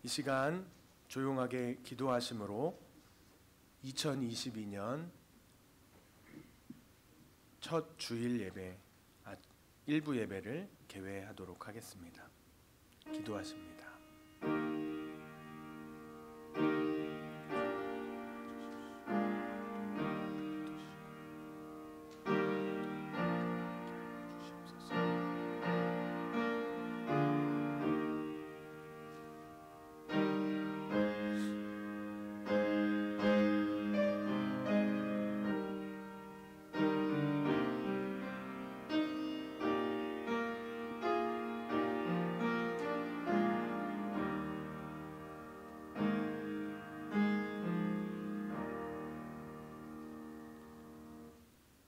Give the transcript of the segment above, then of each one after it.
이 시간 조용하게 기도하심으로 2022년 첫 주일 예배, 일부 예배를 개회하도록 하겠습니다. 기도하십니다.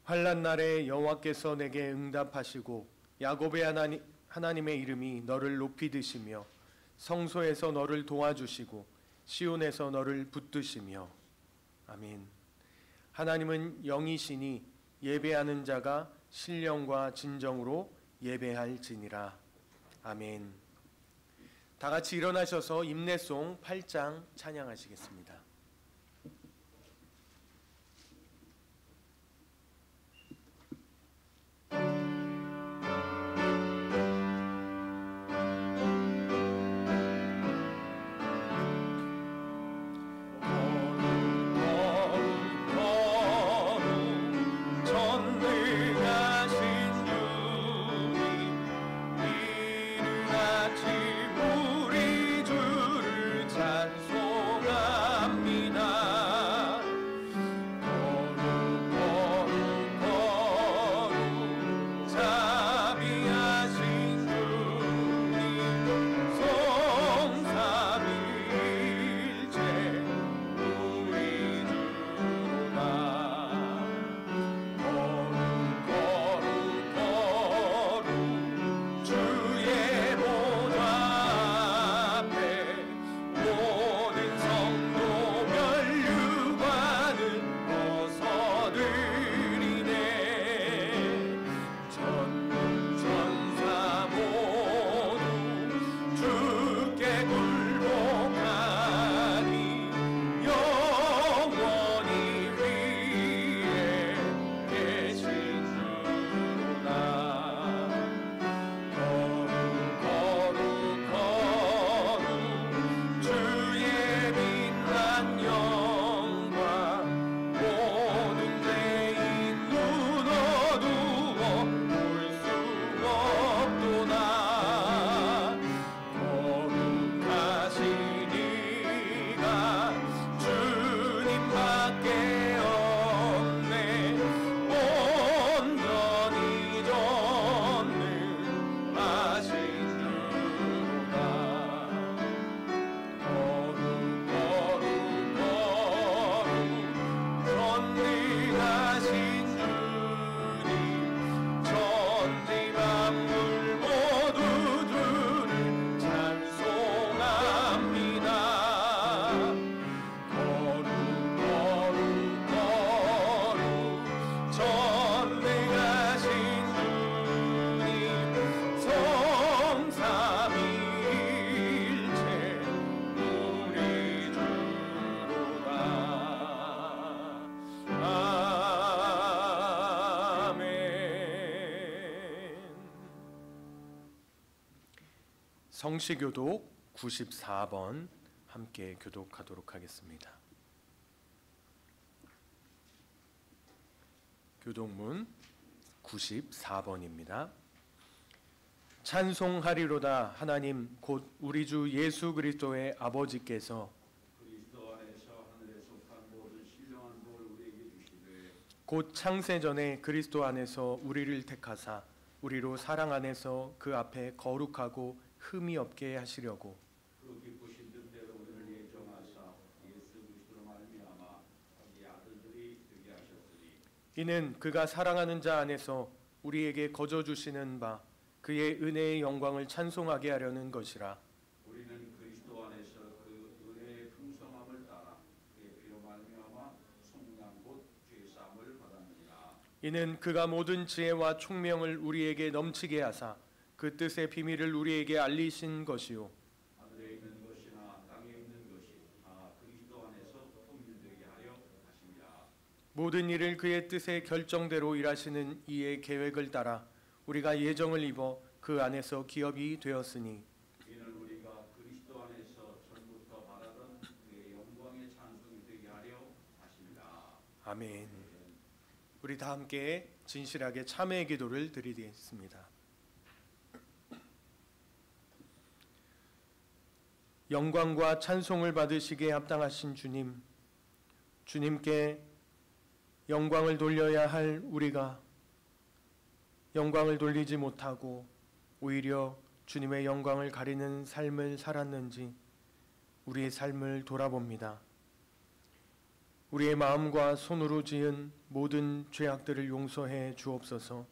환난 날에 여호와께서 내게 응답하시고 야곱의 하나님의 이름이 너를 높이 드시며 성소에서 너를 도와주시고 시온에서 너를 붙드시며. 아멘. 하나님은 영이시니 예배하는 자가 신령과 진정으로 예배할지니라. 아멘. 다 같이 일어나셔서 임내송 8장 찬양하시겠습니다. 성시교독 94번 함께 교독하도록 하겠습니다. 교독문 94번입니다. 찬송하리로다. 하나님 곧 우리 주 예수 그리스도의 아버지께서 그리스도 안에서 하늘에 속한 모든 신령한 복을 우리에게 주시되 곧 창세전에 그리스도 안에서 우리를 택하사 우리로 사랑 안에서 그 앞에 거룩하고 흠이 없게 하시려고 그 기쁘신 뜻대로 우리를 예정하사 예수 그리스도로 말미암아 자기 아들들이 되게 하셨으니 이는 그가 사랑하는 자 안에서 우리에게 거저 주시는 바 그의 은혜의 영광을 찬송하게 하려는 것이라. 우리는 그리스도 안에서 그 은혜의 풍성함을 따라 그의 피로 말미암아 속량 곧 죄사함을 받았느니라. 이는 그가 모든 지혜와 총명을 우리에게 넘치게 하사 그 뜻의 비밀을 우리에게 알리신 것이요 하늘에 있는 것이나 모든 일을 그의 뜻의 결정대로 일하시는 이의 계획을 따라 우리가 예정을 입어 그 안에서 기업이 되었으니 이는 우리가 그리스도 안에서 전부터 바라던 그의 영광의 찬송이 되게 하려 하십니다. 아멘. 우리 다 함께 진실하게 참회의 기도를 드리겠습니다. 영광과 찬송을 받으시기에 합당하신 주님, 주님께 영광을 돌려야 할 우리가 영광을 돌리지 못하고 오히려 주님의 영광을 가리는 삶을 살았는지 우리의 삶을 돌아봅니다. 우리의 마음과 손으로 지은 모든 죄악들을 용서해 주옵소서.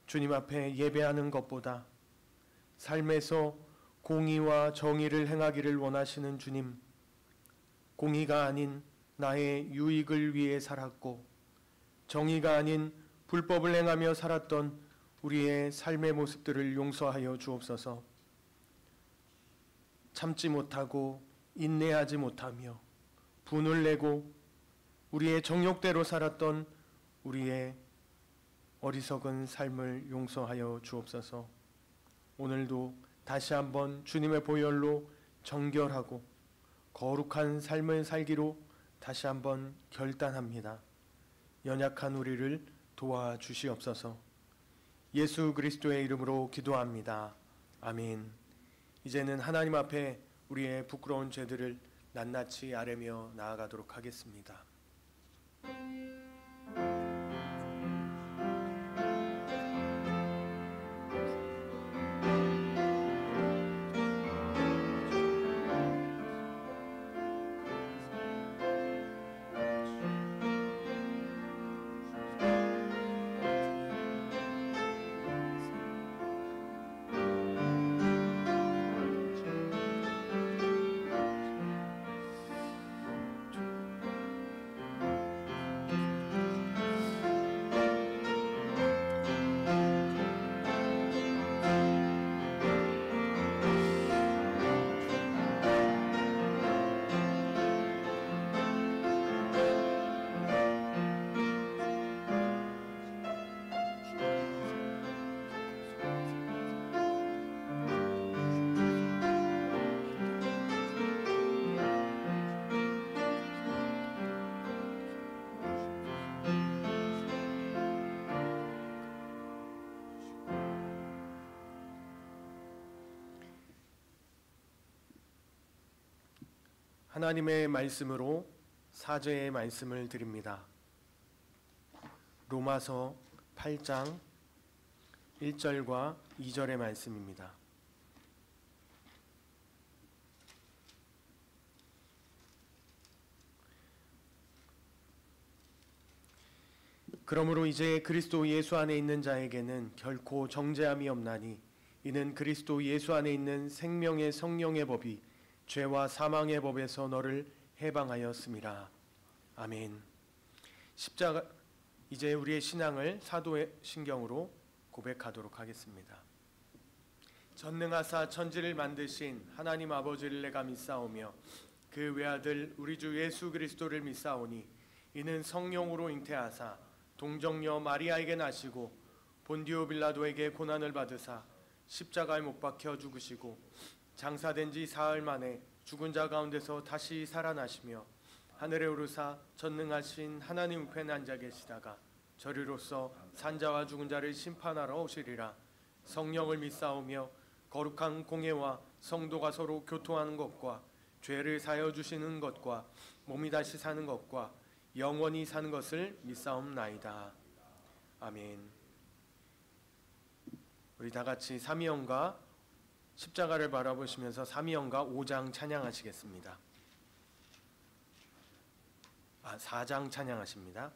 주님 앞에 예배하는 것보다 삶에서 공의와 정의를 행하기를 원하시는 주님, 공의가 아닌 나의 유익을 위해 살았고 정의가 아닌 불법을 행하며 살았던 우리의 삶의 모습들을 용서하여 주옵소서. 참지 못하고 인내하지 못하며 분을 내고 우리의 정욕대로 살았던 우리의 어리석은 삶을 용서하여 주옵소서. 오늘도 다시 한번 주님의 보혈로 정결하고 거룩한 삶을 살기로 다시 한번 결단합니다. 연약한 우리를 도와주시옵소서. 예수 그리스도의 이름으로 기도합니다. 아멘. 이제는 하나님 앞에 우리의 부끄러운 죄들을 낱낱이 아뢰며 나아가도록 하겠습니다. 하나님의 말씀으로 사죄의 말씀을 드립니다. 로마서 8장 1절과 2절의 말씀입니다. 그러므로 이제 그리스도 예수 안에 있는 자에게는 결코 정죄함이 없나니 이는 그리스도 예수 안에 있는 생명의 성령의 법이 죄와 사망의 법에서 너를 해방하였음이라. 아멘. 십자가, 이제 우리의 신앙을 사도의 신경으로 고백하도록 하겠습니다. 전능하사 천지를 만드신 하나님 아버지를 내가 믿사오며 그 외아들 우리 주 예수 그리스도를 믿사오니 이는 성령으로 잉태하사 동정녀 마리아에게 나시고 본디오 빌라도에게 고난을 받으사 십자가에 못 박혀 죽으시고 장사된 지 사흘 만에 죽은 자 가운데서 다시 살아나시며 하늘에 오르사 전능하신 하나님 우편에 앉아 계시다가 저리로서 산자와 죽은 자를 심판하러 오시리라. 성령을 믿사오며 거룩한 공예와 성도가 서로 교통하는 것과 죄를 사여 주시는 것과 몸이 다시 사는 것과 영원히 사는 것을 믿사옵나이다. 아멘. 우리 다 같이 삼위일과 십자가를 바라보시면서 삼위일과 5장 찬양하시겠습니다. 4장 찬양하십니다.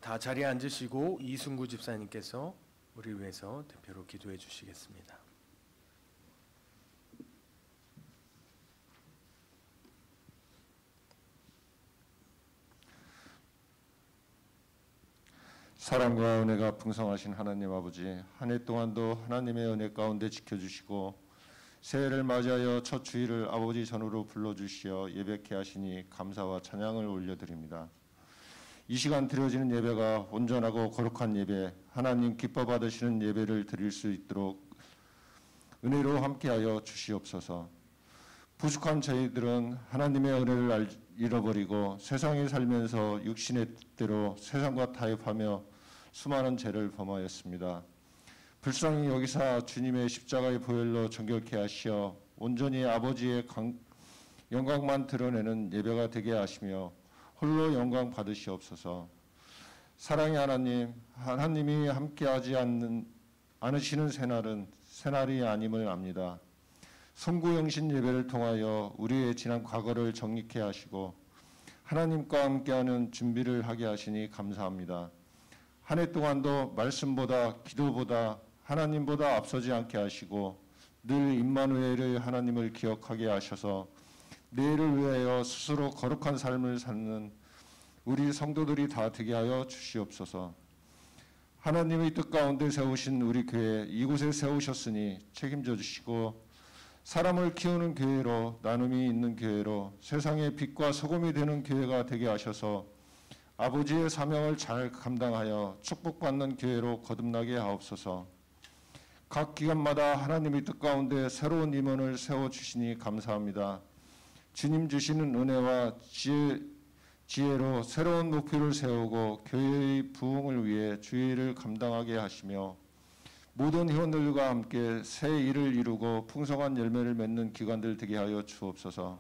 다 자리에 앉으시고 이순구 집사님께서 우리 위해서 대표로 기도해 주시겠습니다. 사랑과 은혜가 풍성하신 하나님 아버지, 한 해 동안도 하나님의 은혜 가운데 지켜주시고 새해를 맞이하여 첫 주일을 아버지 전으로 불러주시어 예배케 하시니 감사와 찬양을 올려드립니다. 이 시간 드려지는 예배가 온전하고 거룩한 예배, 하나님 기뻐 받으시는 예배를 드릴 수 있도록 은혜로 함께하여 주시옵소서. 부족한 저희들은 하나님의 은혜를 잃어버리고 세상에 살면서 육신의 뜻대로 세상과 타협하며 수많은 죄를 범하였습니다. 불쌍히 여기사 주님의 십자가의 보혈로 정결케 하시어 온전히 아버지의 영광만 드러내는 예배가 되게 하시며 홀로 영광 받으시옵소서. 사랑의 하나님, 하나님이 함께하지 않으시는 새날은 새날이 아님을 압니다. 성구영신 예배를 통하여 우리의 지난 과거를 정립케 하시고 하나님과 함께하는 준비를 하게 하시니 감사합니다. 한 해 동안도 말씀보다 기도보다 하나님보다 앞서지 않게 하시고 늘 임마누엘의 하나님을 기억하게 하셔서 내일을 위하여 스스로 거룩한 삶을 사는 우리 성도들이 다 되게 하여 주시옵소서. 하나님의 뜻 가운데 세우신 우리 교회 이곳에 세우셨으니 책임져 주시고 사람을 키우는 교회로, 나눔이 있는 교회로, 세상의 빛과 소금이 되는 교회가 되게 하셔서 아버지의 사명을 잘 감당하여 축복받는 교회로 거듭나게 하옵소서. 각 기간마다 하나님의 뜻 가운데 새로운 임원을 세워주시니 감사합니다. 주님 주시는 은혜와 지혜로 새로운 목표를 세우고 교회의 부흥을 위해 주의를 감당하게 하시며 모든 회원들과 함께 새 일을 이루고 풍성한 열매를 맺는 기관들 되게 하여 주옵소서.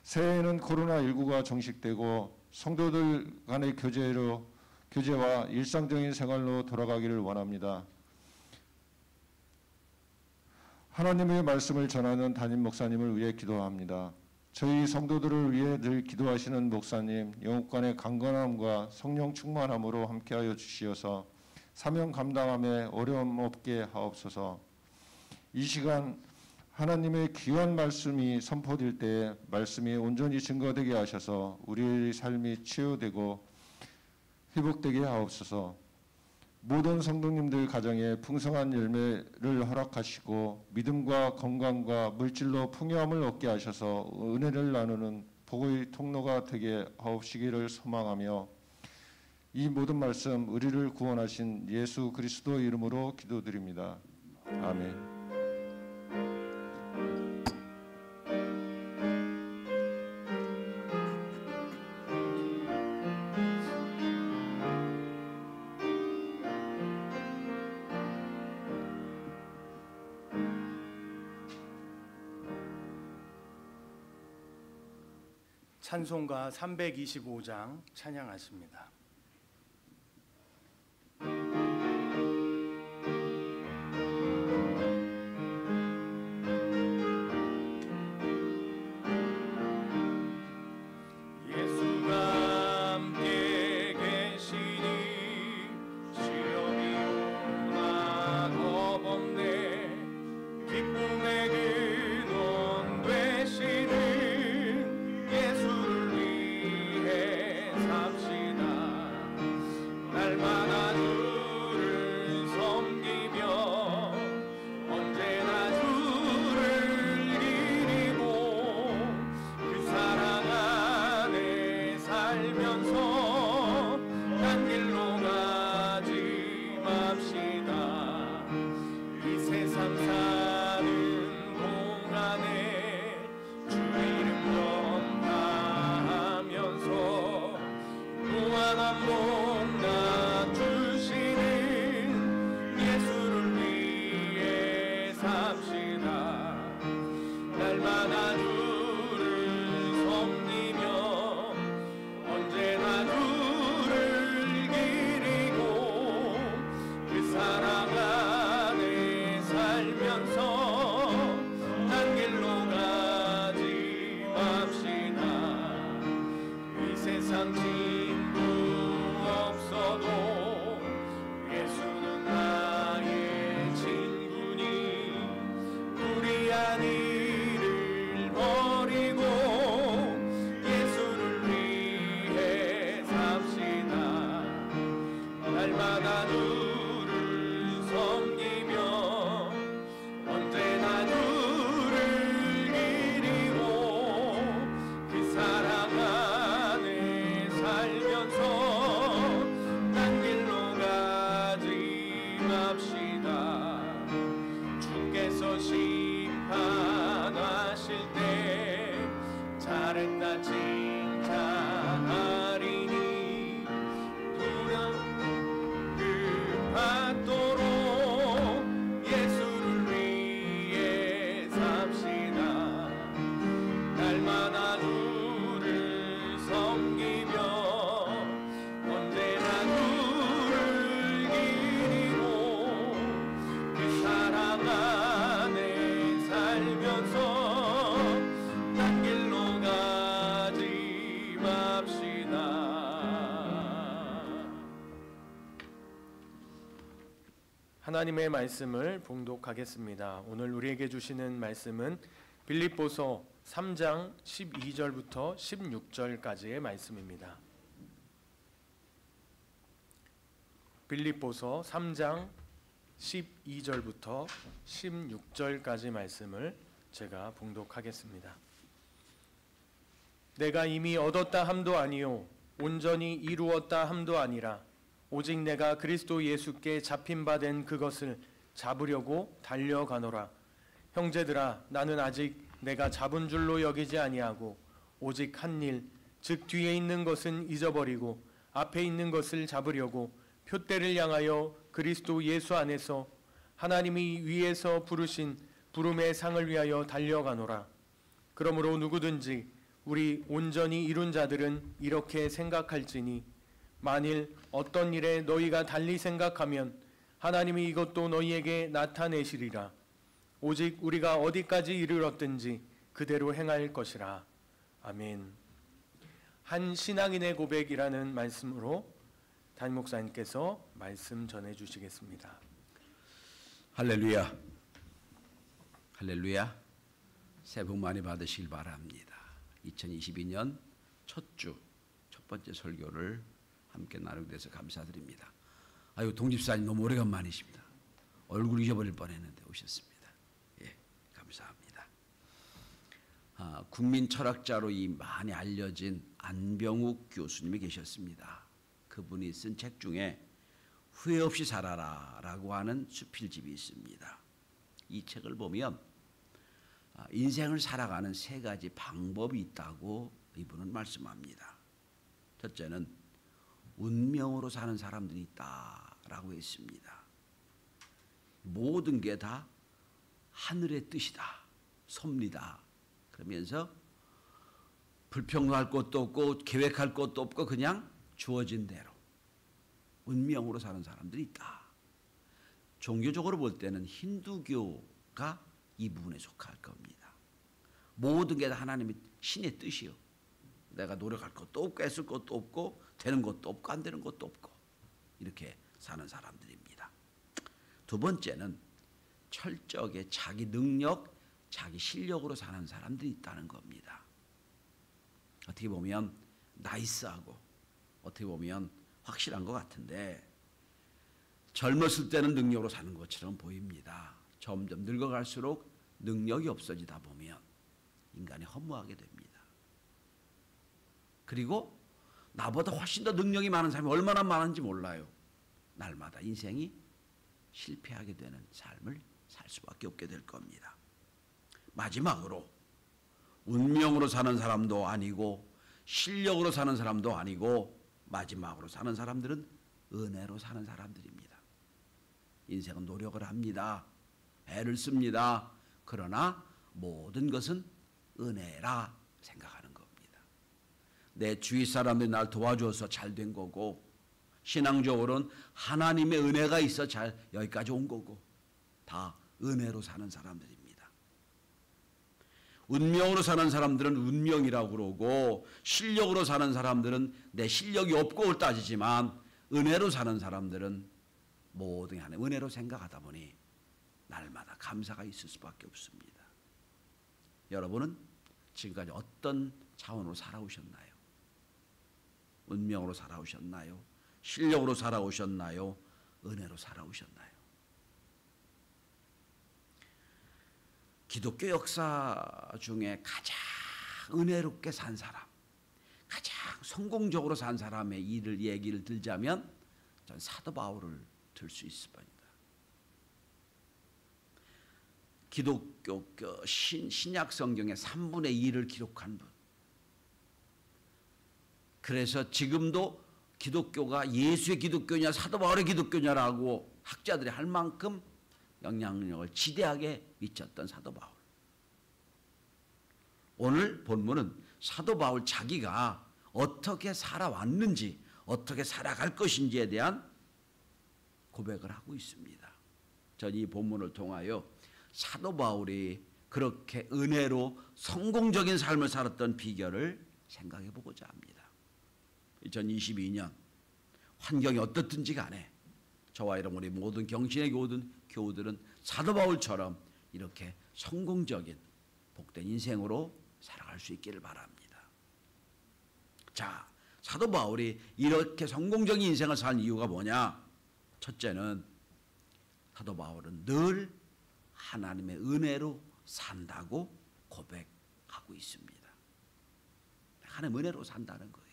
새해에는 코로나19가 종식되고 성도들 간의 교제와 일상적인 생활로 돌아가기를 원합니다. 하나님의 말씀을 전하는 담임 목사님을 위해 기도합니다. 저희 성도들을 위해 늘 기도하시는 목사님, 영육간의 강건함과 성령 충만함으로 함께하여 주시어서 사명 감당함에 어려움 없게 하옵소서. 이 시간 하나님의 귀한 말씀이 선포될 때에 말씀이 온전히 증거되게 하셔서 우리의 삶이 치유되고 회복되게 하옵소서. 모든 성도님들 가정에 풍성한 열매를 허락하시고 믿음과 건강과 물질로 풍요함을 얻게 하셔서 은혜를 나누는 복의 통로가 되게 하옵시기를 소망하며 이 모든 말씀 우리를 구원하신 예수 그리스도 이름으로 기도드립니다. 아멘. 찬송가 325장 찬양하십니다. 세상 진부와 하나님의 말씀을 봉독하겠습니다. 오늘 우리에게 주시는 말씀은 빌립보서 3장 12절부터 16절까지의 말씀입니다. 빌립보서 3장 12절부터 16절까지 말씀을 제가 봉독하겠습니다. 내가 이미 얻었다 함도 아니요 온전히 이루었다 함도 아니라 오직 내가 그리스도 예수께 잡힌 바 된 그것을 잡으려고 달려가노라. 형제들아, 나는 아직 내가 잡은 줄로 여기지 아니하고 오직 한 일, 즉 뒤에 있는 것은 잊어버리고 앞에 있는 것을 잡으려고 표대를 향하여 그리스도 예수 안에서 하나님이 위에서 부르신 부름의 상을 위하여 달려가노라. 그러므로 누구든지 우리 온전히 이룬 자들은 이렇게 생각할지니 만일 어떤 일에 너희가 달리 생각하면 하나님이 이것도 너희에게 나타내시리라. 오직 우리가 어디까지 이르렀든지 그대로 행할 것이라. 아멘. 한 신앙인의 고백이라는 말씀으로 담임 목사님께서 말씀 전해 주시겠습니다. 할렐루야. 할렐루야. 새해 복 많이 받으시길 바랍니다. 2022년 첫 주, 첫 번째 설교를 함께 나누게 돼서 감사드립니다. 아유, 동집사님 너무 오래간만이십니다. 얼굴 잊어버릴 뻔했는데 오셨습니다. 예, 감사합니다. 국민 철학자로 이 많이 알려진 안병욱 교수님이 계셨습니다. 그분이 쓴 책 중에 후회 없이 살아라라고 하는 수필집이 있습니다. 이 책을 보면 인생을 살아가는 세 가지 방법이 있다고 이분은 말씀합니다. 첫째는 운명으로 사는 사람들이 있다라고 했습니다. 모든 게 다 하늘의 뜻이다, 섭리다. 그러면서 불평할 것도 없고 계획할 것도 없고 그냥 주어진 대로 운명으로 사는 사람들이 있다. 종교적으로 볼 때는 힌두교가 이 부분에 속할 겁니다. 모든 게 다 하나님의 신의 뜻이요. 내가 노력할 것도 없고 애쓸 것도 없고 되는 것도 없고 안 되는 것도 없고 이렇게 사는 사람들입니다. 두 번째는 철저하게 자기 능력, 자기 실력으로 사는 사람들이 있다는 겁니다. 어떻게 보면 나이스하고 어떻게 보면 확실한 것 같은데 젊었을 때는 능력으로 사는 것처럼 보입니다. 점점 늙어갈수록 능력이 없어지다 보면 인간이 허무하게 됩니다. 그리고 나보다 훨씬 더 능력이 많은 사람이 얼마나 많은지 몰라요. 날마다 인생이 실패하게 되는 삶을 살 수밖에 없게 될 겁니다. 마지막으로 운명으로 사는 사람도 아니고 실력으로 사는 사람도 아니고 마지막으로 사는 사람들은 은혜로 사는 사람들입니다. 인생은 노력을 합니다. 애를 씁니다. 그러나 모든 것은 은혜라 생각하는 겁니다. 내 주위 사람들이 날 도와줘서 잘 된 거고 신앙적으로는 하나님의 은혜가 있어 잘 여기까지 온 거고 다 은혜로 사는 사람들입니다. 운명으로 사는 사람들은 운명이라고 그러고 실력으로 사는 사람들은 내 실력이 없고 따지지만 은혜로 사는 사람들은 모든 게 하나님 은혜로 생각하다 보니 날마다 감사가 있을 수밖에 없습니다. 여러분은 지금까지 어떤 차원으로 살아오셨나요? 운명으로 살아오셨나요? 실력으로 살아오셨나요? 은혜로 살아오셨나요? 기독교 역사 중에 가장 은혜롭게 산 사람, 가장 성공적으로 산 사람의 얘기를 들자면 전 사도 바울을 들 수 있을 겁니다. 기독교 신약 성경의 3분의 2를 기록한 분. 그래서 지금도 기독교가 예수의 기독교냐 사도 바울의 기독교냐라고 학자들이 할 만큼 영향력을 지대하게 미쳤던 사도 바울. 오늘 본문은 사도 바울 자기가 어떻게 살아왔는지 어떻게 살아갈 것인지에 대한 고백을 하고 있습니다. 전 이 본문을 통하여 사도 바울이 그렇게 은혜로 성공적인 삶을 살았던 비결을 생각해 보고자 합니다. 2022년 환경이 어떻든지 간에 저와 여러분 우리 모든 경신의 교우들은 사도 바울처럼 이렇게 성공적인 복된 인생으로 살아갈 수 있기를 바랍니다. 자, 사도 바울이 이렇게 성공적인 인생을 산 이유가 뭐냐? 첫째는 사도 바울은 늘 하나님의 은혜로 산다고 고백하고 있습니다. 하나님의 은혜로 산다는 거예요.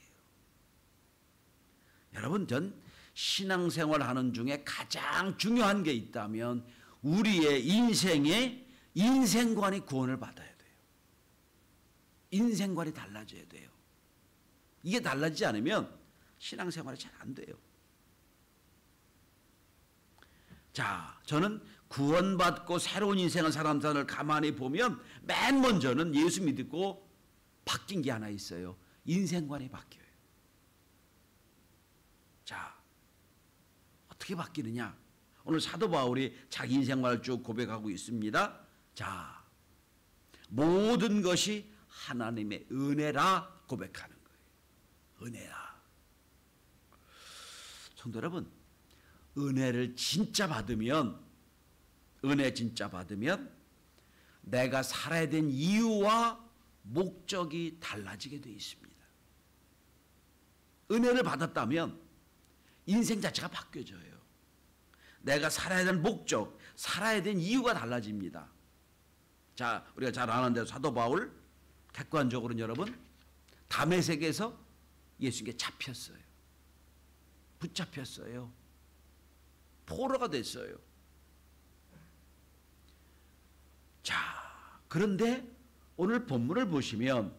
여러분, 전 신앙생활 하는 중에 가장 중요한 게 있다면 우리의 인생의 인생관이 구원을 받아야 돼요. 인생관이 달라져야 돼요. 이게 달라지지 않으면 신앙생활이 잘 안 돼요. 자, 저는 구원받고 새로운 인생을 사는 사람을 가만히 보면 맨 먼저는 예수 믿고 바뀐 게 하나 있어요. 인생관이 바뀌어요. 자, 어떻게 바뀌느냐? 오늘 사도 바울이 자기 인생관을 쭉 고백하고 있습니다. 자, 모든 것이 하나님의 은혜라 고백하는 거예요. 은혜라. 성도 여러분, 은혜를 진짜 받으면, 은혜 진짜 받으면 내가 살아야 된 이유와 목적이 달라지게 되어 있습니다. 은혜를 받았다면 인생 자체가 바뀌어져요. 내가 살아야 되는 목적, 살아야 되는 이유가 달라집니다. 자, 우리가 잘 아는 대로 사도 바울 객관적으로는 여러분 다메섹에서 예수님께 잡혔어요. 붙잡혔어요. 포로가 됐어요. 자, 그런데 오늘 본문을 보시면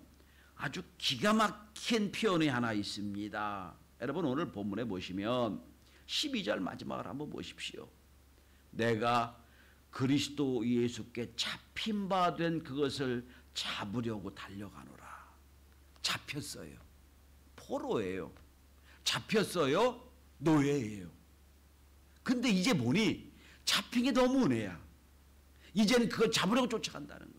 아주 기가 막힌 표현이 하나 있습니다. 여러분 오늘 본문에 보시면 12절 마지막을 한번 보십시오. 내가 그리스도 예수께 잡힌 바 된 그것을 잡으려고 달려가노라. 잡혔어요. 포로예요. 잡혔어요. 노예예요. 근데 이제 보니 잡힌 게 너무 은혜야. 이제는 그걸 잡으려고 쫓아간다는 거예요.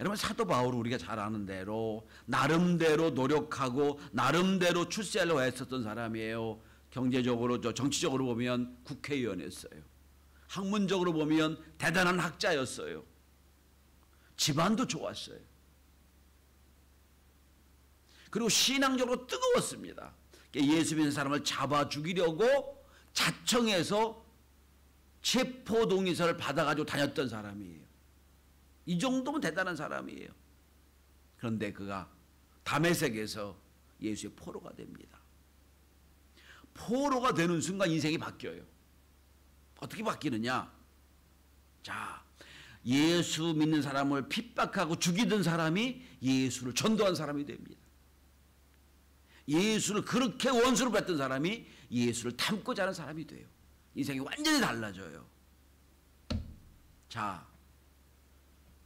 여러분 사도 바울은 우리가 잘 아는 대로 나름대로 노력하고 나름대로 출세하려고 했었던 사람이에요. 경제적으로 정치적으로 보면 국회의원이었어요. 학문적으로 보면 대단한 학자였어요. 집안도 좋았어요. 그리고 신앙적으로 뜨거웠습니다. 예수 믿는 사람을 잡아 죽이려고 자청해서 체포동의서를 받아가지고 다녔던 사람이에요. 이 정도면 대단한 사람이에요. 그런데 그가 다메섹에서 예수의 포로가 됩니다. 포로가 되는 순간 인생이 바뀌어요. 어떻게 바뀌느냐? 자, 예수 믿는 사람을 핍박하고 죽이던 사람이 예수를 전도한 사람이 됩니다. 예수를 그렇게 원수로 봤던 사람이 예수를 닮고자 하는 사람이 돼요. 인생이 완전히 달라져요. 자,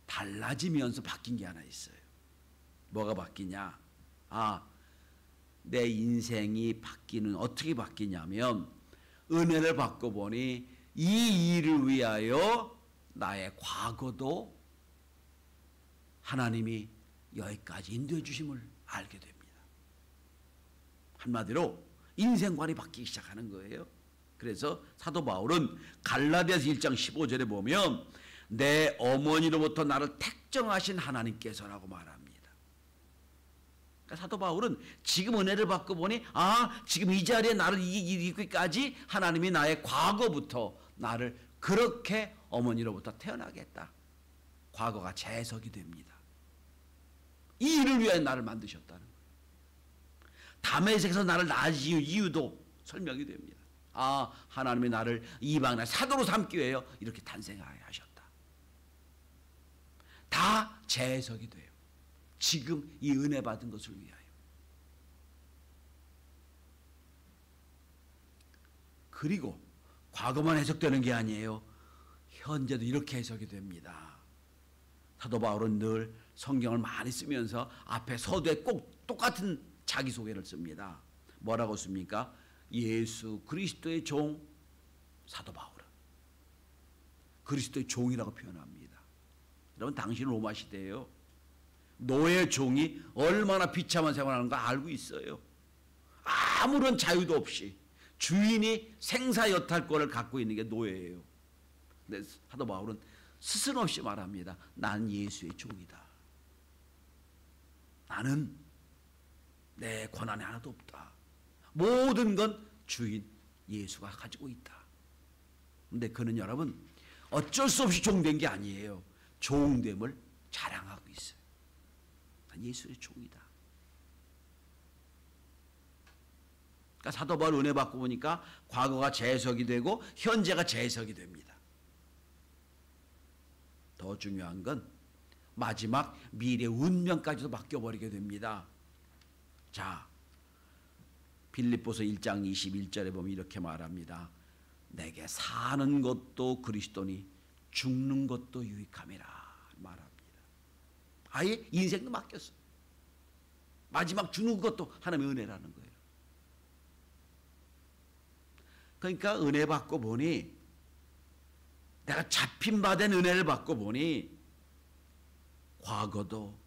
달라지면서 바뀐 게 하나 있어요. 뭐가 바뀌냐? 내 인생이 바뀌는 어떻게 바뀌냐면 은혜를 받고 보니 이 일을 위하여 나의 과거도 하나님이 여기까지 인도해 주심을 알게 됩니다. 한마디로 인생관이 바뀌기 시작하는 거예요. 그래서 사도 바울은 갈라디아서 1장 15절에 보면 내 어머니로부터 나를 택정하신 하나님께서라고 말합니다. 그러니까 사도 바울은 지금 은혜를 받고 보니 지금 이 자리에 나를 이기기까지 하나님이 나의 과거부터 나를 그렇게 어머니로부터 태어나게 했다. 과거가 재해석이 됩니다. 이 일을 위하여 나를 만드셨다는 거예요. 다메섹에서 나를 낳으신 이유도 설명이 됩니다. 하나님이 나를 이방인의 사도로 삼기 위하여 이렇게 탄생하게 하셨다. 다 재해석이 돼요. 지금 이 은혜 받은 것을 위하여. 그리고 과거만 해석되는 게 아니에요. 현재도 이렇게 해석이 됩니다. 사도 바울은 늘 성경을 많이 쓰면서 앞에 서두에 꼭 똑같은 자기소개를 씁니다. 뭐라고 씁니까? 예수 그리스도의 종 사도 바울은 그리스도의 종이라고 표현합니다. 여러분 당신은 로마 시대예요. 노예 종이 얼마나 비참한 생활하는 거 알고 있어요. 아무런 자유도 없이 주인이 생사여탈권을 갖고 있는 게 노예예요. 근데 사도 바울은 스스럼없이 말합니다. 난 예수의 종이다. 나는 내 권한이 하나도 없다. 모든 건 주인 예수가 가지고 있다. 근데 그는 여러분 어쩔 수 없이 종된 게 아니에요. 종됨을 자랑하고 있어요. 난 예수의 종이다. 그러니까 사도 바울 은혜 받고 보니까 과거가 재해석이 되고 현재가 재해석이 됩니다. 더 중요한 건 마지막 미래 운명까지도 바뀌어버리게 됩니다. 자, 빌립보서 1장 21절에 보면 이렇게 말합니다. 내게 사는 것도 그리스도니 죽는 것도 유익함이라 말합니다. 아예 인생도 맡겼어. 마지막 죽는 것도 하나님의 은혜라는 거예요. 그러니까 은혜 받고 보니, 내가 잡힌 바 된 은혜를 받고 보니 과거도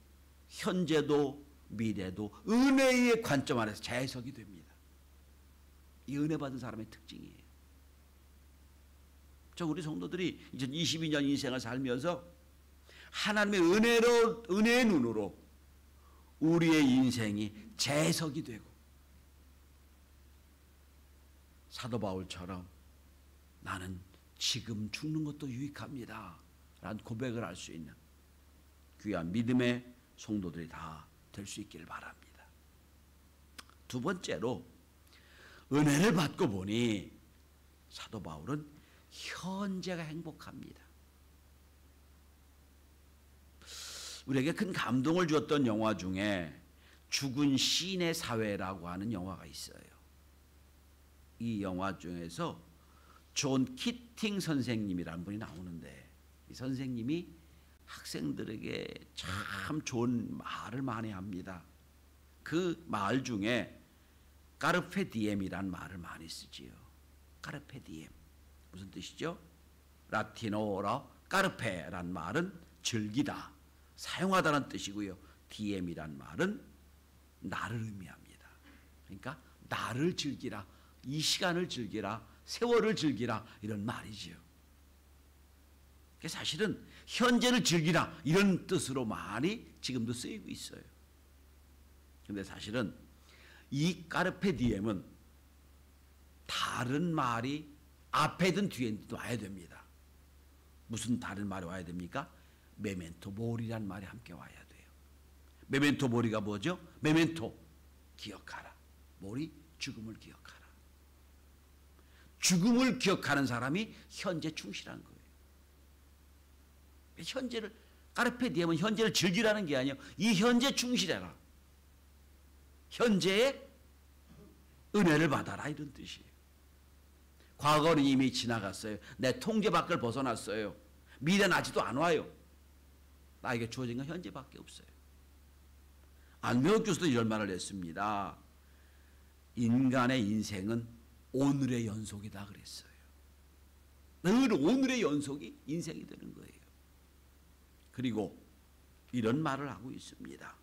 현재도 미래도 은혜의 관점 안에서 재해석이 됩니다. 이 은혜 받은 사람의 특징이에요. 저 우리 성도들이 2022년 인생을 살면서 하나님의 은혜의 눈으로 우리의 인생이 재해석이 되고 사도 바울처럼 나는 지금 죽는 것도 유익합니다 라는 고백을 할 수 있는 귀한 믿음의 성도들이 다 될 수 있기를 바랍니다. 두 번째로 은혜를 받고 보니 사도 바울은 현재가 행복합니다. 우리에게 큰 감동을 주었던 영화 중에 죽은 시인의 사회라고 하는 영화가 있어요. 이 영화 중에서 존 키팅 선생님이라는 분이 나오는데 이 선생님이 학생들에게 참 좋은 말을 많이 합니다. 그 말 중에 까르페 디엠이라는 말을 많이 쓰지요. 까르페 디엠 무슨 뜻이죠? 라틴어로 까르페란 말은 즐기다, 사용하다는 뜻이고요. 디엠이란 말은 나를 의미합니다. 그러니까 나를 즐기라, 이 시간을 즐기라, 세월을 즐기라 이런 말이지요. 사실은 현재를 즐기라 이런 뜻으로 많이 지금도 쓰이고 있어요. 그런데 사실은 이 까르페 디엠은 다른 말이 앞에든 뒤에든 와야 됩니다. 무슨 다른 말이 와야 됩니까? 메멘토 모리란 말이 함께 와야 돼요. 메멘토 모리가 뭐죠? 메멘토 기억하라. 모리 죽음을 기억하라. 죽음을 기억하는 사람이 현재 충실한 거예요. 현재를 까르페 디엠은 현재를 즐기라는 게 아니에요. 이 현재 충실해라. 현재의 은혜를 받아라 이런 뜻이에요. 과거는 이미 지나갔어요. 내 통제 밖을 벗어났어요. 미래는 아직도 안 와요. 나에게 주어진 건 현재밖에 없어요. 안병욱 교수도 이런 말을 했습니다. 인간의 인생은 오늘의 연속이다 그랬어요. 늘 오늘의 연속이 인생이 되는 거예요. 그리고 이런 말을 하고 있습니다.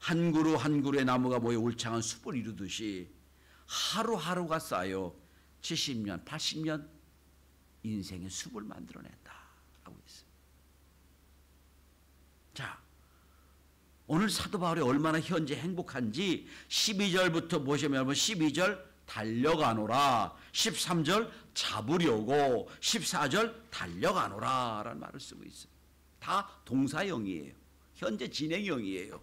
한 그루 한 그루의 나무가 모여 울창한 숲을 이루듯이 하루하루가 쌓여 70년, 80년 인생의 숲을 만들어낸다 하고 있습니다. 자, 오늘 사도 바울이 얼마나 현재 행복한지 12절부터 보시면 12절 달려가노라, 13절 잡으려고, 14절 달려가노라 라는 말을 쓰고 있어요. 다 동사형이에요. 현재 진행형이에요.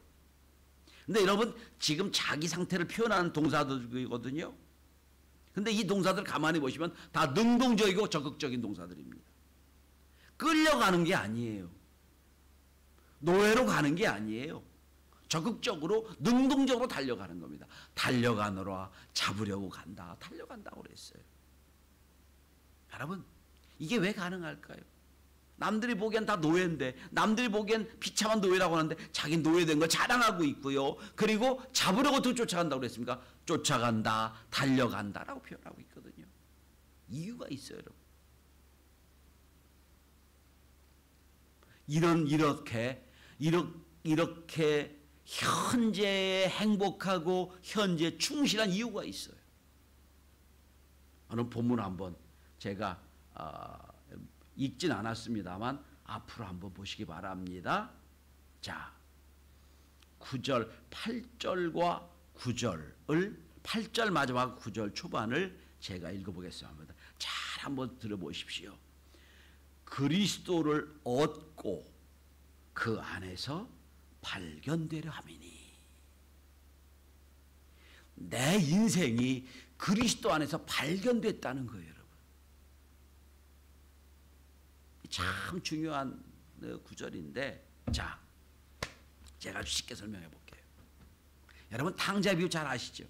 근데 여러분 지금 자기 상태를 표현하는 동사들이거든요. 근데 이 동사들 가만히 보시면 다 능동적이고 적극적인 동사들입니다. 끌려가는 게 아니에요. 노예로 가는 게 아니에요. 적극적으로 능동적으로 달려가는 겁니다. 달려가노라, 잡으려고 간다, 달려간다고 그랬어요. 여러분 이게 왜 가능할까요? 남들이 보기엔 다 노예인데, 남들이 보기엔 비참한 노예라고 하는데 자기 노예된 걸 자랑하고 있고요. 그리고 잡으려고 더 쫓아간다고 그랬습니까? 쫓아간다, 달려간다라고 표현하고 있거든요. 이유가 있어요, 여러분. 이렇게 현재에 행복하고 현재에 충실한 이유가 있어요. 오늘 본문 한번 제가 읽진 않았습니다만 앞으로 한번 보시기 바랍니다. 자, 9절, 8절과 9절을 8절 마지막 9절 초반을 제가 읽어보겠습니다. 잘 한번 들어보십시오. 그리스도를 얻고 그 안에서 발견되려 함이니. 내 인생이 그리스도 안에서 발견됐다는 거예요, 여러분. 참 중요한 구절인데, 자, 제가 아주 쉽게 설명해 볼게요. 여러분, 탕자 비유 잘 아시죠?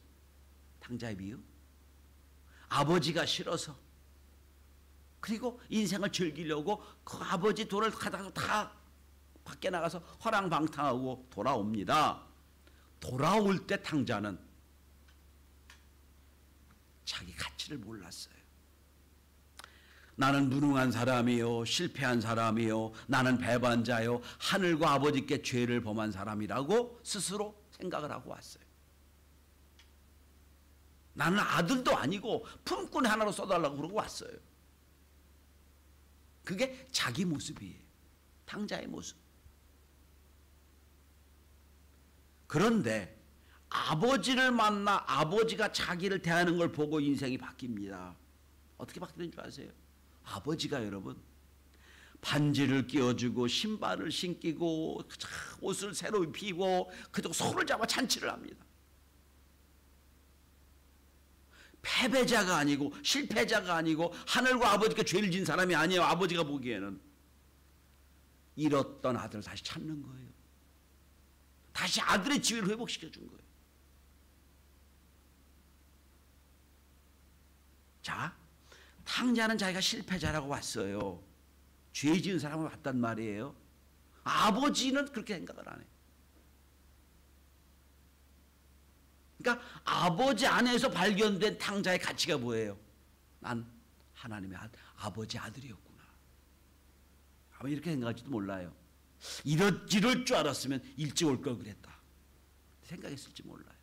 탕자 비유. 아버지가 싫어서, 그리고 인생을 즐기려고 그 아버지 돈을 가다가 다 밖에 나가서 허랑방탕하고 돌아옵니다. 돌아올 때 탕자는 자기 가치를 몰랐어요. 나는 무능한 사람이요, 실패한 사람이요, 나는 배반자요, 하늘과 아버지께 죄를 범한 사람이라고 스스로 생각을 하고 왔어요. 나는 아들도 아니고 품꾼 하나로 써달라고 그러고 왔어요. 그게 자기 모습이에요. 탕자의 모습. 그런데 아버지를 만나 아버지가 자기를 대하는 걸 보고 인생이 바뀝니다. 어떻게 바뀌는 줄 아세요? 아버지가 여러분 반지를 끼워주고 신발을 신기고 옷을 새로 입히고 그리고 손을 잡아 잔치를 합니다. 패배자가 아니고 실패자가 아니고 하늘과 아버지께 죄를 진 사람이 아니에요. 아버지가 보기에는 잃었던 아들을 다시 찾는 거예요. 다시 아들의 지위를 회복시켜 준 거예요. 자, 탕자는 자기가 실패자라고 왔어요. 죄 지은 사람을 왔단 말이에요. 아버지는 그렇게 생각을 안 해요. 그러니까 아버지 안에서 발견된 탕자의 가치가 뭐예요? 난 하나님의 아버지 아들이었구나. 아마 이렇게 생각할지도 몰라요. 이럴 줄 알았으면 일찍 올 걸 그랬다 생각했을지 몰라요.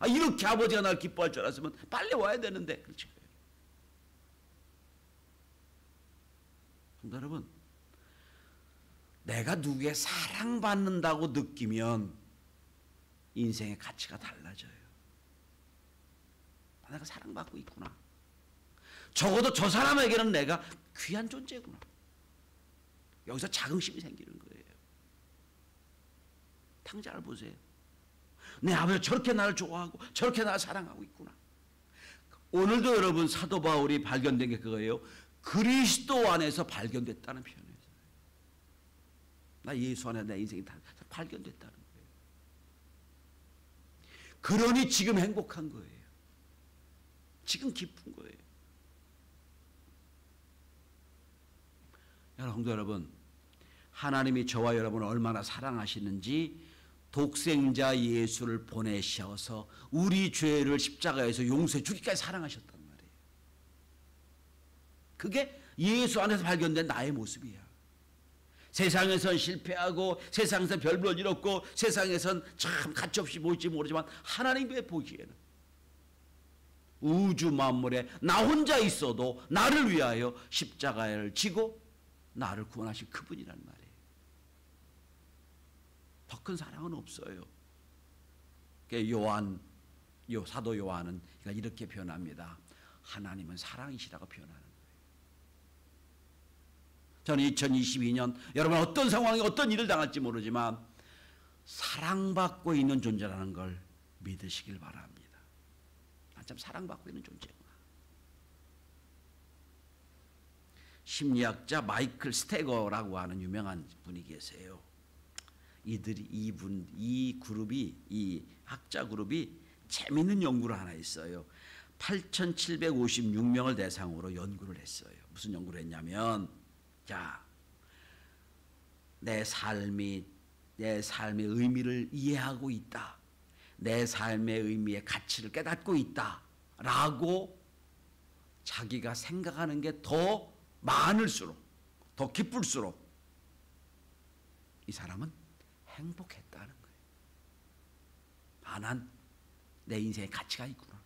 이렇게 아버지가 날 기뻐할 줄 알았으면 빨리 와야 되는데. 그렇지. 여러분, 내가 누구의 사랑받는다고 느끼면 인생의 가치가 달라져요. 내가 사랑받고 있구나. 적어도 저 사람에게는 내가 귀한 존재구나. 여기서 자긍심이 생기는 거예요. 탕자를 보세요. 내 아버지가 저렇게 나를 좋아하고 저렇게 나를 사랑하고 있구나. 오늘도 여러분 사도 바울이 발견된 게 그거예요. 그리스도 안에서 발견됐다는 표현이에요. 나 예수 안에 내 인생이 다 발견됐다는 거예요. 그러니 지금 행복한 거예요. 지금 기쁜 거예요. 여러분, 하나님이 저와 여러분을 얼마나 사랑하시는지 독생자 예수를 보내셔서 우리 죄를 십자가에서 용서해 주기까지 사랑하셨단 말이에요. 그게 예수 안에서 발견된 나의 모습이야. 세상에선 실패하고 세상에선 별별 일 없고 세상에선 참 가치없이 보일지 모르지만 하나님의 보기에는 우주 만물에 나 혼자 있어도 나를 위하여 십자가를 지고 나를 구원하신 그분이란 말이에요. 더 큰 사랑은 없어요. 사도 요한은 이렇게 표현합니다. 하나님은 사랑이시라고 표현하는 거예요. 저는 2022년 여러분 어떤 상황에 어떤 일을 당할지 모르지만 사랑받고 있는 존재라는 걸 믿으시길 바랍니다. 난 참 사랑받고 있는 존재구나. 심리학자 마이클 스테거라고 하는 유명한 분이 계세요. 이 학자 그룹이 재미있는 연구를 하나 했어요. 8,756명을 대상으로 연구를 했어요. 무슨 연구를 했냐면, 자, 내 삶의 의미를 이해하고 있다. 내 삶의 의미의 가치를 깨닫고 있다. 라고 자기가 생각하는 게 더 많을수록, 더 기쁠수록 이 사람은 행복했다는 거예요. 아, 난 내 인생에 가치가 있구나.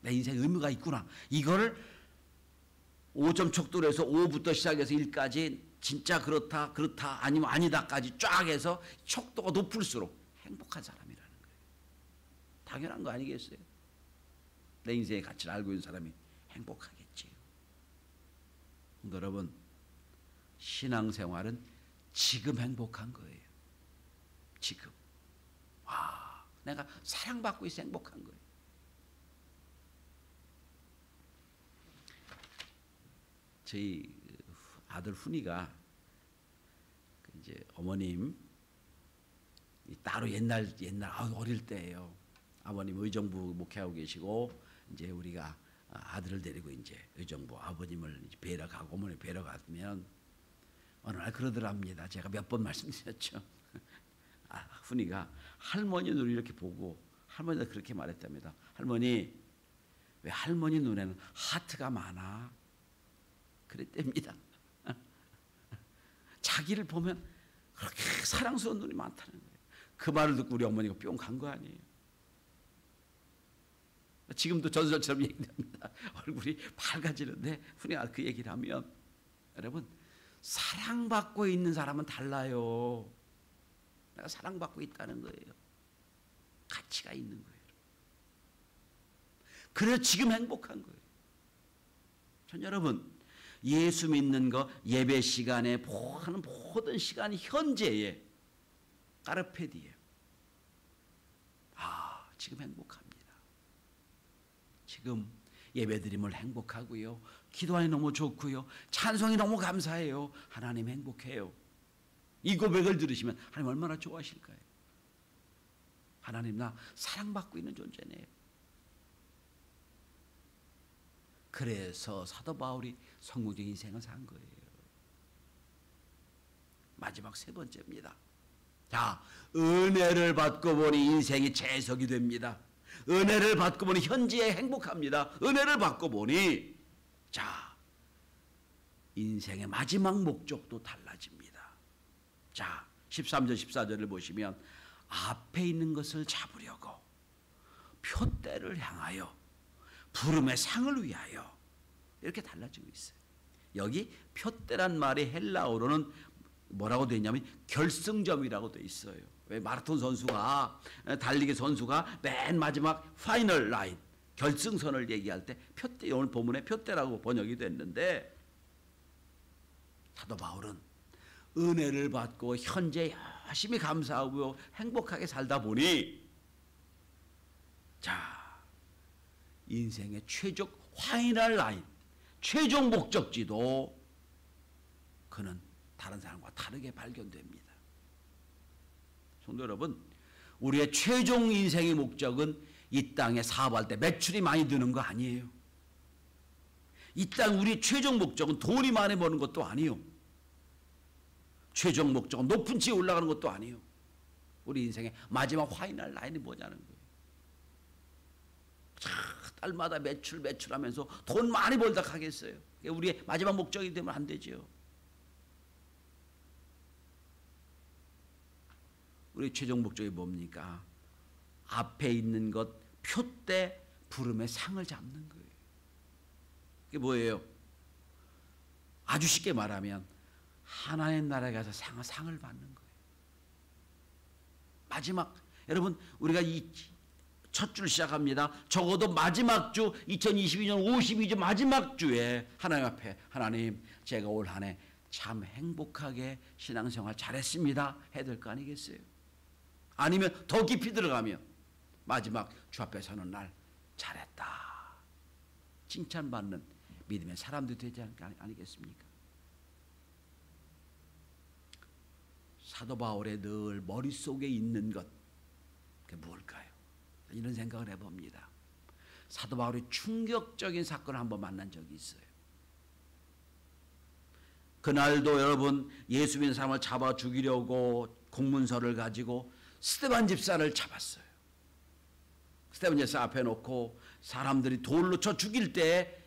내 인생에 의미가 있구나. 이걸 5점 척도로해서 5부터 시작해서 1까지 진짜 그렇다, 그렇다, 아니면 아니다까지 쫙 해서 척도가 높을수록 행복한 사람이라는 거예요. 당연한 거 아니겠어요? 내 인생의 가치를 알고 있는 사람이 행복하겠지요. 여러분, 신앙생활은 지금 행복한 거예요. 지금. 와, 내가 사랑받고 있어 행복한 거예요. 저희 아들 훈이가 이제 어머님 따로 옛날 어릴 때예요. 아버님 의정부 목회하고 계시고 이제 우리가 아들을 데리고 이제 의정부 아버님을 뵈러 가고 어머니 뵈러 가면 어느 날 그러더랍니다. 제가 몇 번 말씀드렸죠. 훈이가 할머니 눈을 이렇게 보고 할머니가 그렇게 말했답니다. 할머니, 왜 할머니 눈에는 하트가 많아? 그랬답니다. 자기를 보면 그렇게 사랑스러운 눈이 많다는 거예요. 그 말을 듣고 우리 어머니가 뿅 간 거 아니에요. 지금도 전설처럼 얘기합니다. 얼굴이 밝아지는데 훈이가 그 얘기를 하면 여러분, 사랑받고 있는 사람은 달라요. 내가 사랑받고 있다는 거예요. 가치가 있는 거예요. 그래서 지금 행복한 거예요. 전 여러분, 예수 믿는 거 예배 시간에 하는 모든 시간이 현재의 까르페디예요. 아, 지금 행복합니다. 지금 예배드림을 행복하고요. 기도하니 너무 좋고요. 찬송이 너무 감사해요. 하나님 행복해요. 이 고백을 들으시면 하나님 얼마나 좋아하실까요? 하나님, 나 사랑받고 있는 존재네요. 그래서 사도 바울이 성공적인 인생을 산 거예요. 마지막 세 번째입니다. 자, 은혜를 받고 보니 인생이 재석이 됩니다. 은혜를 받고 보니 현재에 행복합니다. 은혜를 받고 보니 자, 인생의 마지막 목적도 달라집니다. 자, 13절 14절을 보시면 앞에 있는 것을 잡으려고 표대를 향하여 부름의 상을 위하여 이렇게 달라지고 있어요. 여기 표대란 말이 헬라어로는 뭐라고 되어 있냐면 결승점이라고 되어 있어요. 왜 마라톤 선수가 달리기 선수가 맨 마지막 파이널 라인 결승선을 얘기할 때 표대, 오늘 본문에 표대라고 번역이 됐는데 사도 바울은 은혜를 받고 현재 열심히 감사하고 행복하게 살다 보니 자, 인생의 최종 파이널 라인, 최종 목적지도 그는 다른 사람과 다르게 발견됩니다. 성도 여러분, 우리의 최종 인생의 목적은 이 땅에 사업할 때 매출이 많이 드는 거 아니에요. 이 땅 우리 최종 목적은 돈이 많이 버는 것도 아니에요. 최종 목적은 높은 지에 올라가는 것도 아니에요. 우리 인생의 마지막 파이널 라인이 뭐냐는 거예요. 달마다 매출하면서 돈 많이 벌다 가겠어요. 우리의 마지막 목적이 되면 안 되죠. 우리 최종 목적이 뭡니까? 앞에 있는 것 표대 부름의 상을 잡는 거예요. 그게 뭐예요? 아주 쉽게 말하면 하나님 나라에 가서 상을 받는 거예요. 마지막, 여러분, 우리가 이 첫 줄 시작합니다. 적어도 마지막 주 2022년 52주 마지막 주에 하나님 앞에 하나님, 제가 올 한 해 참 행복하게 신앙생활 잘했습니다 해야 될 거 아니겠어요? 아니면 더 깊이 들어가면 마지막 주 앞에 서는 날 잘했다 칭찬받는 믿음의 사람도 되지 않을 거 아니겠습니까? 사도 바울의 늘 머릿속에 있는 것, 그게 뭘까요? 이런 생각을 해봅니다. 사도 바울이 충격적인 사건을 한번 만난 적이 있어요. 그날도 여러분, 예수 믿는 사람을 잡아 죽이려고 공문서를 가지고 스데반 집사를 잡았어요. 스데반 집사 앞에 놓고 사람들이 돌로 쳐 죽일 때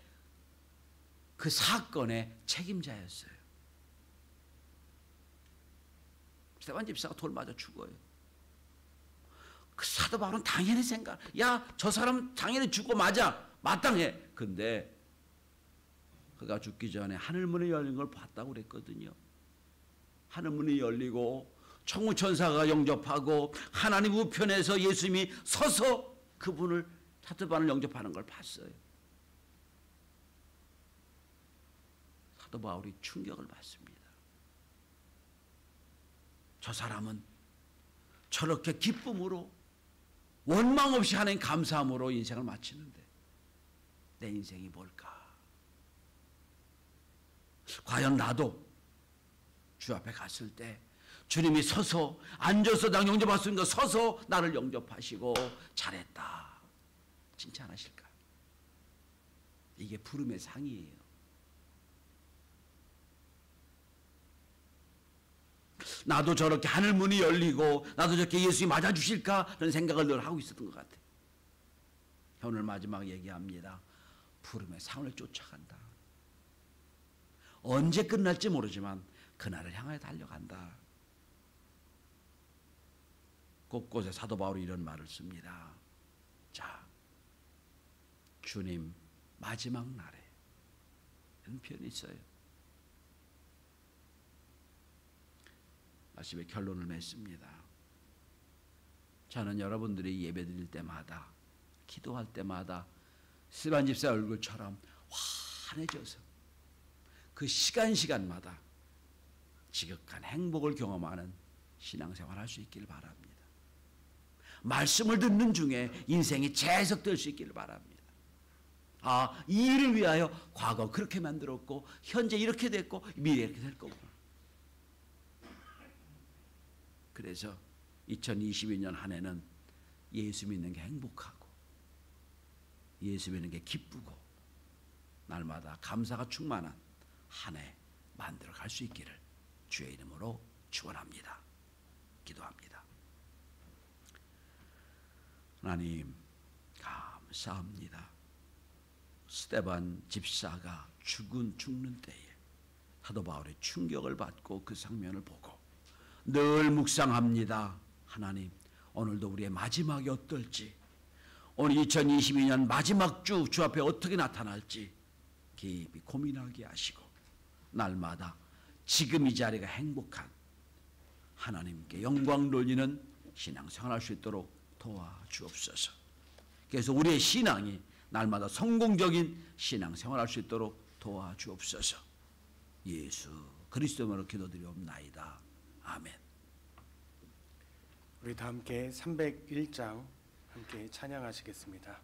그 사건의 책임자였어요. 스데반 집사가 돌 맞아 죽어요. 그 사도 바울은 당연히 생각, 야, 저 사람 당연히 죽고 맞아, 마땅해. 근데 그가 죽기 전에 하늘문이 열린 걸 봤다고 그랬거든요. 하늘문이 열리고 천군천사가 영접하고 하나님 우편에서 예수님이 서서 그분을 사도 바울을 영접하는 걸 봤어요. 사도 바울이 충격을 받습니다. 저 사람은 저렇게 기쁨으로 원망 없이 하나님 감사함으로 인생을 마치는데 내 인생이 뭘까? 과연 나도 주 앞에 갔을 때 주님이 서서 앉아서 나 영접하셨으니까 서서 나를 영접하시고 잘했다 칭찬하실까? 이게 부름의 상이에요. 나도 저렇게 하늘문이 열리고 나도 저렇게 예수님이 맞아주실까? 그런 생각을 늘 하고 있었던 것 같아요. 오늘 마지막 얘기합니다. 부름의 상을 쫓아간다. 언제 끝날지 모르지만 그날을 향하여 달려간다. 곳곳에 사도 바울이 이런 말을 씁니다. 자, 주님 마지막 날에 이런 표현이 있어요. 마침내 결론을 맺습니다. 저는 여러분들이 예배 드릴 때마다 기도할 때마다 스데반 집사 얼굴처럼 환해져서 그 시간마다 지극한 행복을 경험하는 신앙생활 할 수 있기를 바랍니다. 말씀을 듣는 중에 인생이 재해석될 수 있기를 바랍니다. 아, 이 일을 위하여 과거 그렇게 만들었고 현재 이렇게 됐고 미래 이렇게 될 거구나. 그래서 2022년 한 해는 예수 믿는 게 행복하고 예수 믿는 게 기쁘고 날마다 감사가 충만한 한 해 만들어 갈 수 있기를 주의 이름으로 축원합니다. 기도합니다. 하나님 감사합니다. 스데반 집사가 죽는 때에 사도 바울의 충격을 받고 그 장면을 보고 늘 묵상합니다. 하나님 오늘도 우리의 마지막이 어떨지 오늘 2022년 마지막 주 앞에 어떻게 나타날지 깊이 고민하게 하시고 날마다 지금 이 자리가 행복한 하나님께 영광 돌리는 신앙생활할 수 있도록 도와주옵소서. 그래서 우리의 신앙이 날마다 성공적인 신앙생활할 수 있도록 도와주옵소서. 예수 그리스도로 기도드리옵나이다. 아멘. 우리 다 함께 301장 함께 찬양하시겠습니다.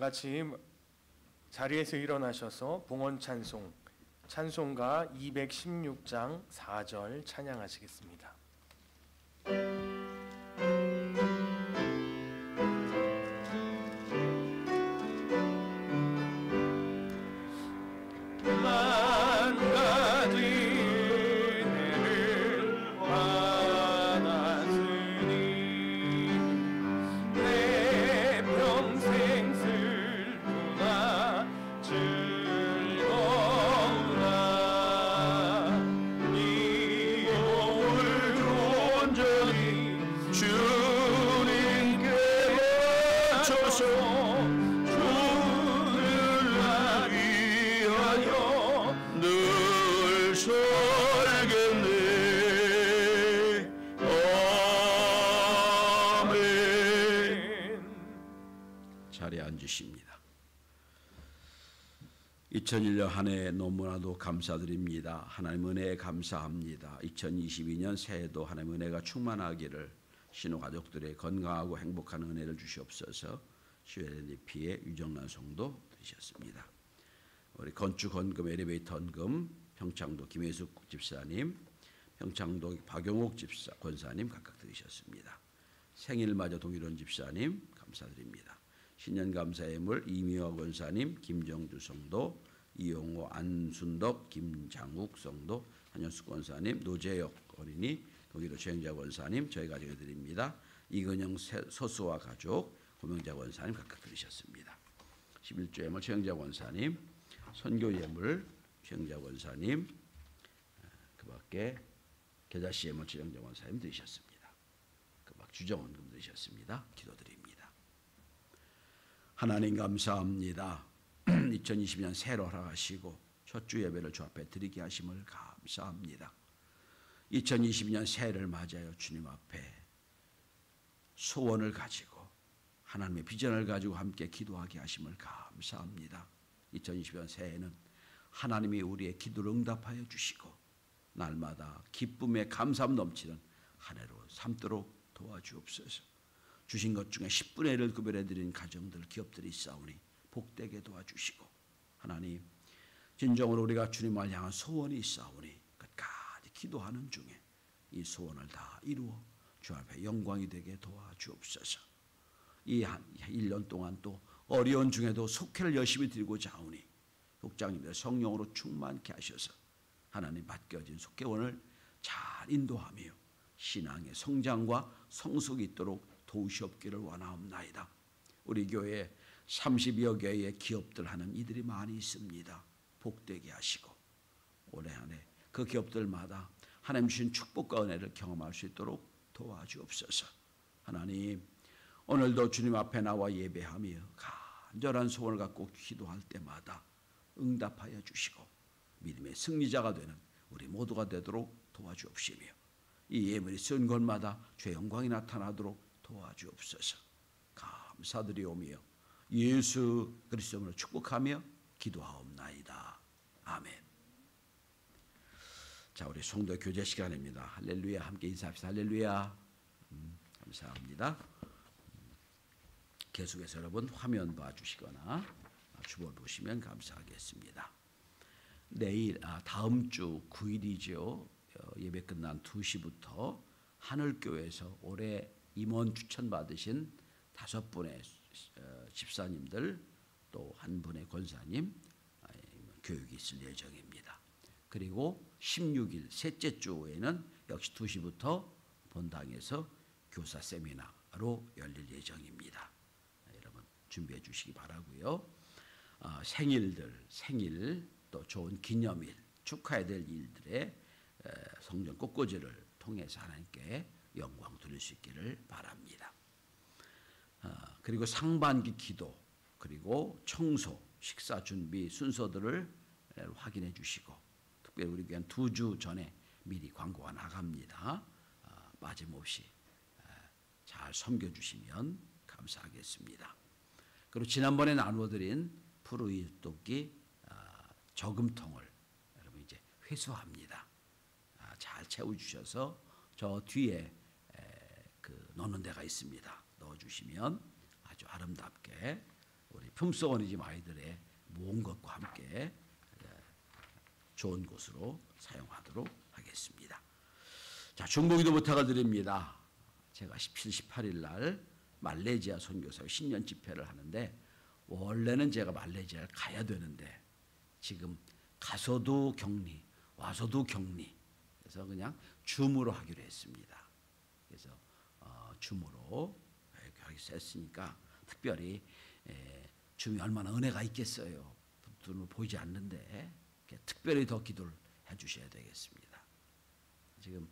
같이 자리에서 일어나셔서 봉헌 찬송가 216장 4절 찬양하시겠습니다. 자리에 앉으십니다. 2001년 한 해 너무나도 감사드립니다. 하나님 은혜에 감사합니다. 2022년 새해도 하나님 은혜가 충만하기를, 신호 가족들의 건강하고 행복한 은혜를 주시옵소서. 시웨덴리피의 유정란 성도 드리셨습니다. 우리 건축 헌금, 엘리베이터 헌금, 평창도 김혜숙 집사님, 평창도 박용옥 집사 권사님 각각 드리셨습니다. 생일맞아 동일원 집사님 감사드립니다. 신년 감사예물 이미화 권사님, 김정주 성도, 이용호, 안순덕, 김장욱 성도, 한현숙 권사님, 노재혁 어린이, 독일어 최영자 권사님 저희 가족에 드립니다. 이근영 서수와 가족, 고명자 권사님 각각 드리셨습니다. 11조 예물 최영자 권사님, 선교 예물 최영자 권사님, 그 밖에 계좌시 예물 최영자 권사님 드리셨습니다. 그 밖 주정원금 드리셨습니다. 기도드립니다. 하나님 감사합니다. 2020년 새로 허락하시고 첫 주 예배를 주 앞에 드리게 하심을 감사합니다. 2022년 새해를 맞아요. 주님 앞에 소원을 가지고 하나님의 비전을 가지고 함께 기도하게 하심을 감사합니다. 2020년 새해에는 하나님이 우리의 기도를 응답하여 주시고 날마다 기쁨에 감사함 넘치는 한 해로 삼도록 도와주옵소서. 주신 것 중에 10분의 1을 구별해드린 가정들, 기업들이 있사오니 복되게 도와주시고, 하나님 진정으로 우리가 주님을 향한 소원이 있사오니 끝까지 기도하는 중에 이 소원을 다 이루어 주 앞에 영광이 되게 도와주옵소서. 이 한 1년 동안 또 어려운 중에도 속회를 열심히 드리고자 하오니 독장님들 성령으로 충만케 하셔서 하나님 맡겨진 속회원을 잘 인도하며 신앙의 성장과 성숙이 있도록 도우시옵기를 원하옵나이다. 우리 교회에 30여 개의 기업들 하는 이들이 많이 있습니다. 복되게 하시고 올해 한 해 그 기업들마다 하나님 주신 축복과 은혜를 경험할 수 있도록 도와주옵소서. 하나님 오늘도 주님 앞에 나와 예배하며 간절한 소원을 갖고 기도할 때마다 응답하여 주시고 믿음의 승리자가 되는 우리 모두가 되도록 도와주옵시며 이 예물이 쓴 곳마다 주의 영광이 나타나도록 도와주옵소서. 감사드리오며 예수 그리스도로 축복하며 기도하옵나이다. 아멘. 자, 우리 성도 교제 시간입니다. 할렐루야. 함께 인사합시다. 할렐루야. 감사합니다. 계속해서 여러분 화면 봐주시거나 주보 보시면 감사하겠습니다. 내일 다음 주 9일이죠. 예배 끝난 2시부터 하늘교회에서 올해 임원 추천 받으신 5분의 집사님들 또 1분의 권사님 교육이 있을 예정입니다. 그리고 16일 셋째 주에는 역시 2시부터 본당에서 교사 세미나로 열릴 예정입니다. 여러분 준비해 주시기 바라고요. 생일 또 좋은 기념일 축하해야 될 일들의 성전 꽃꽂이를 통해서 하나님께 영광 드릴 수 있기를 바랍니다. 그리고 상반기 기도 그리고 청소 식사 준비 순서들을 확인해 주시고 특별히 우리 교회는 2주 전에 미리 광고가 나갑니다. 빠짐없이 잘 섬겨주시면 감사하겠습니다. 그리고 지난번에 나누어드린 푸르이토끼 저금통을 여러분 이제 회수합니다. 잘 채워주셔서 저 뒤에 그 넣는 데가 있습니다. 넣어주시면 아주 아름답게 우리 품성 어린이집 아이들의 모은 것과 함께 좋은 곳으로 사용하도록 하겠습니다. 자, 중보기도 부탁을 드립니다. 제가 17, 18일 날 말레이시아 선교사의 신년 집회를 하는데 원래는 제가 말레이시아를 가야 되는데 지금 가서도 격리, 와서도 격리. 그래서 그냥 줌으로 하기로 했습니다. 그래서 줌으로 하기로 했으니까 특별히 줌이 얼마나 은혜가 있겠어요. 눈으로 보이지 않는데 특별히 더 기도를 해주셔야 되겠습니다. 지금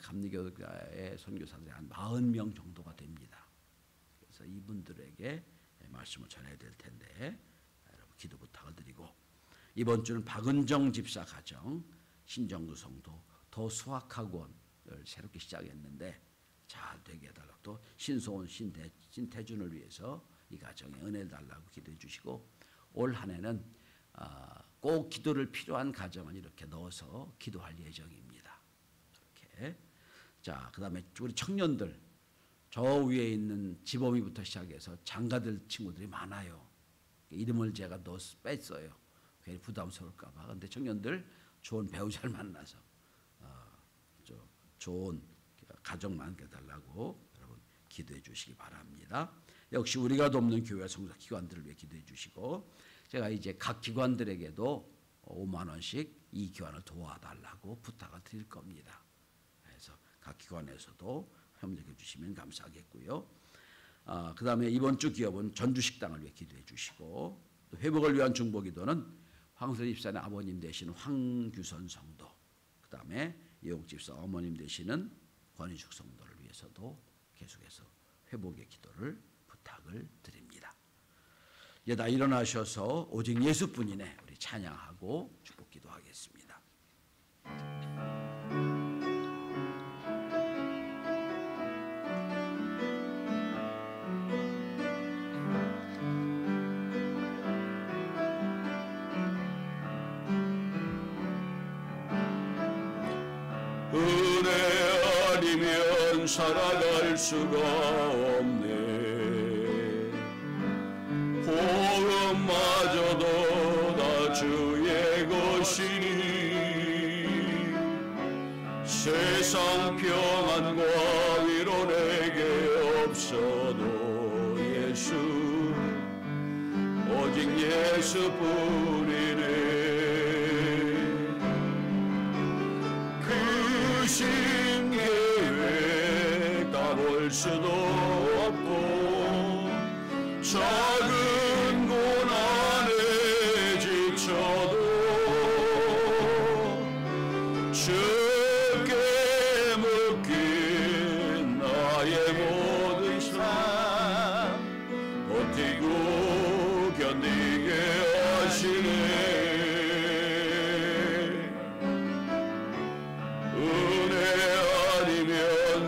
감리교회의 선교사들이 한 40명 정도가 됩니다. 그래서 이분들에게 말씀을 전해야 될 텐데 여러분 기도 부탁을 드리고, 이번 주는 박은정 집사 가정 신정구 성도 더 수학학원을 새롭게 시작했는데 잘 되게 해달라고, 또 신소원 신태준을 위해서 이 가정에 은혜를 달라고 기도해 주시고, 올 한 해는 꼭 기도를 필요한 가정은 이렇게 넣어서 기도할 예정입니다. 이렇게. 자, 그다음에 우리 청년들, 저 위에 있는 지범이부터 시작해서 장가들 친구들이 많아요. 이름을 제가 뺐어요. 괜히 부담스러울까 봐. 근데 청년들 좋은 배우자를 만나서 좋은 가정 만들어 달라고 여러분 기도해 주시기 바랍니다. 역시 우리가 돕는 교회 성사 기관들을 위해 기도해 주시고, 제가 이제 각 기관들에게도 5만 원씩 이 기관을 도와달라고 부탁을 드릴 겁니다. 그래서 각 기관에서도 협력해 주시면 감사하겠고요. 그 다음에 이번 주 기업은 전주식당을 위해 기도해 주시고, 또 회복을 위한 중보기도는 황선 집사의 아버님 되시는 황규선 성도, 그 다음에 이용 집사 어머님 되시는 권인숙 성도를 위해서도 계속해서 회복의 기도를 부탁을 드립니다. 이제 다 일어나셔서 오직 예수뿐이네 우리 찬양하고 축복 기도하겠습니다. 은혜 아니면 살아갈 수가 없네. 복음마저도 다 주의 것이니 세상 평안과 위로 내게 없어도 예수, 오직 예수뿐이네. 신계획 가볼 수도 없고 작은 고난에 지쳐도 주께 묶인 나의 모든 삶 버티고 견디게 하시네.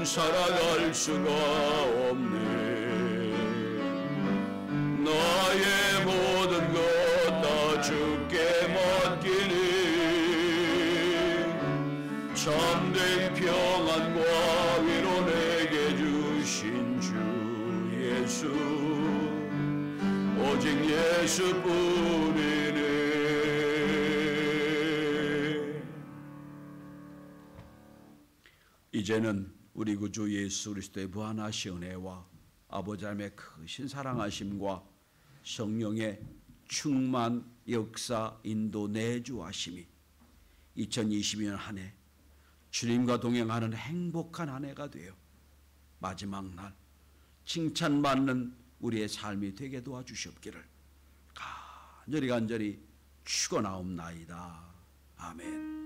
살아갈 수가 없네. 나의 모든 것 다 주께 맡기니 참된 평안과 위로 내게 주신 주 예수, 오직 예수뿐이네. 이제는 우리 구주 예수 그리스도의 무한하신 은혜와 아버지 하나님의 크신 사랑하심과 성령의 충만 역사 인도 내주하심이 2022년 한 해 주님과 동행하는 행복한 한 해가 되어 마지막 날 칭찬받는 우리의 삶이 되게 도와주시옵기를 간절히 축원하옵나이다. 아멘.